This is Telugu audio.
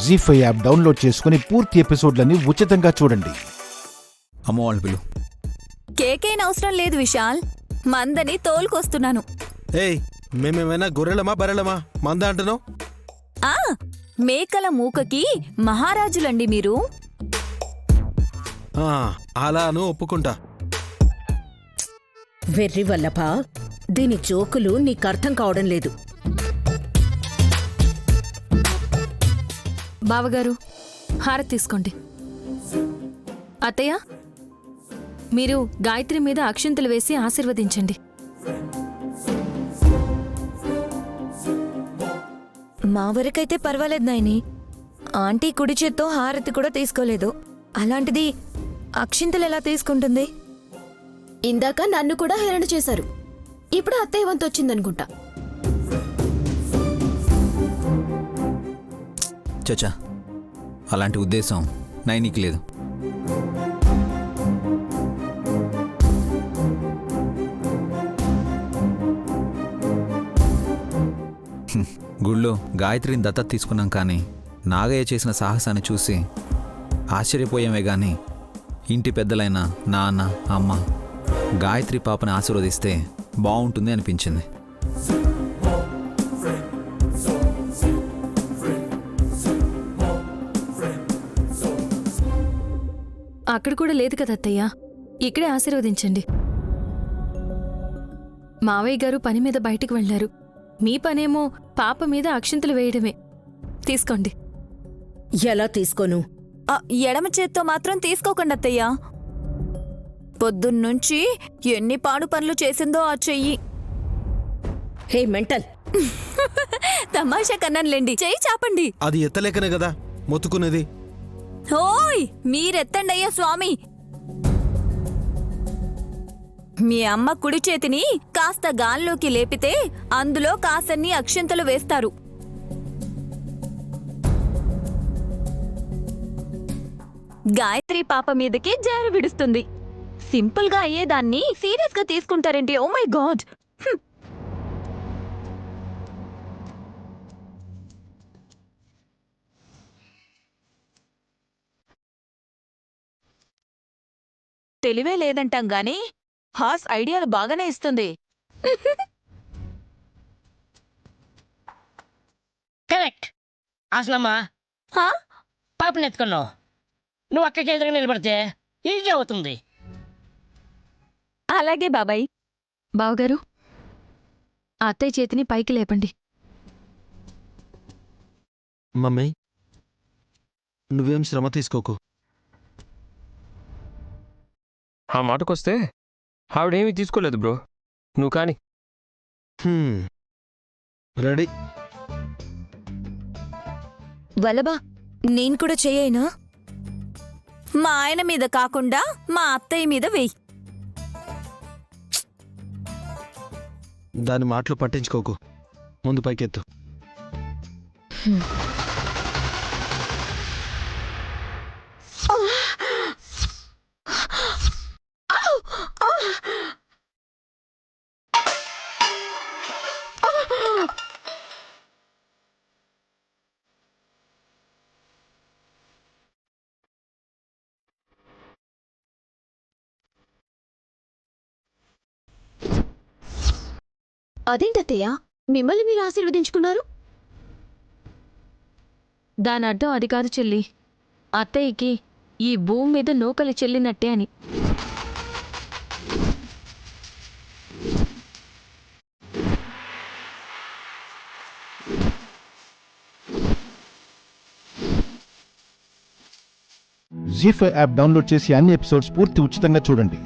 జీ5 యాప్ డౌన్లోడ్ చేసుకుని పూర్తి ఎపిసోడ్లని ఉచితంగా చూడండి. అమ్మ వాళ్ళు పిలు. కేకేన్ అవసరం లేదు విశాల్, మందని తోలుకొస్తున్నాను. ఏయ్, మేమేమైనా గొర్రెలమా బర్రెలమా మంద అంటున్నావు? ఆ మేకల మూకకి మహారాజులండి మీరు. అలాను ఒప్పుకుంటా. వెర్రి వల్లభా, దీని జోకులు నీకర్థం కావడం లేదు. బావగారు, హారతి తీసుకోండి. అత్తయ్య, మీరు గాయత్రి మీద అక్షింతలు వేసి ఆశీర్వదించండి. మా వరకైతే పర్వాలేదు నాయని. ఆంటీ కుడి చేత్తో హారతి కూడా తీసుకోలేదు, అలాంటిది అక్షింతలు ఎలా తీసుకుంటుంది? ఇందాక నన్ను కూడా హేళన చేశారు, ఇప్పుడు అత్తయ్య వంతు వచ్చిందనుకుంటా. చచ్చా, అలాంటి ఉద్దేశం నైనికి లేదు. గుళ్ళో గాయత్రిని దత్తత తీసుకున్నాం, కానీ నాగయ్య చేసిన సాహసాన్ని చూసి ఆశ్చర్యపోయామే గాని ఇంటి పెద్దలైన నాన్న అమ్మ గాయత్రి పాపని ఆశీర్వదిస్తే బాగుంటుంది అనిపించింది. అక్కడ కూడా లేదు కదా అత్తయ్య, ఇక్కడే ఆశీర్వదించండి. మావయ్య గారు పని మీద బయటికి వెళ్లారు, మీ పనేమో పాప మీద అక్షింతలు వేయడమే. తీసుకోండి. ఎలా తీసుకోను? ఎడమ చేత్తో మాత్రం తీసుకోకండి అత్తయ్యా. పొద్దున్నుంచి ఎన్ని పాడు పనులు చేసిందో ఆ చెయ్యి. హే మెంటల్! తమాషా కన్నానులేండి, చెయ్యి చాపండి. అది ఎత్తలేకనే కదా మొత్తుకునేది. ఓయ్, మీరెత్తండయ్యా స్వామి. మీ అమ్మ కుడి చేతిని కాస్త గాల్లోకి లేపితే అందులో కాసన్ని అక్షింతలు వేస్తారు. గాయత్రి పాప మీదకి జారు విడుస్తుంది. సింపుల్ గా అయ్యేదాన్ని సీరియస్ గా తీసుకుంటారేంటి? Oh my God! తెలివే లేదంటాం గాని హాస్ ఐడియాలు బాగానే ఇస్తుంది. కరెక్ట్. అసలమ్మా పాపని ఎత్తుకున్నావు, నువ్వు అక్కకి ఎదురుగా నిలబడితే ఈజీ అవుతుంది. అలాగే బాబాయ్. బావగారు, అత్తయ్య చేతిని పైకి లేపండి. మమ్మీ, నువ్వేం శ్రమ తీసుకోకు. ఆ మాటకొస్తే ఆవిడేమీ తీసుకోలేదు బ్రో, నువ్వు కాని. రెడీ. వల్లభా, నేను కూడా చెయ్యనా? మా ఆయన మీద కాకుండా మా అత్తయ్య మీద వెయ్యి. దాని మాటలు పట్టించుకోకు, ముందు పైకెత్తు. అదేంటత్తయ్య, మిమ్మల్ని మీరు ఆశీర్వదించుకున్నారు? దాని అడ్డం అది కాదు చెల్లి, అత్తయ్యకి ఈ భూమి మీద నూకలి చెల్లినట్టే అని. జీ5 యాప్ డౌన్లోడ్ చేసి అన్ని ఎపిసోడ్స్ పూర్తి ఉచితంగా చూడండి.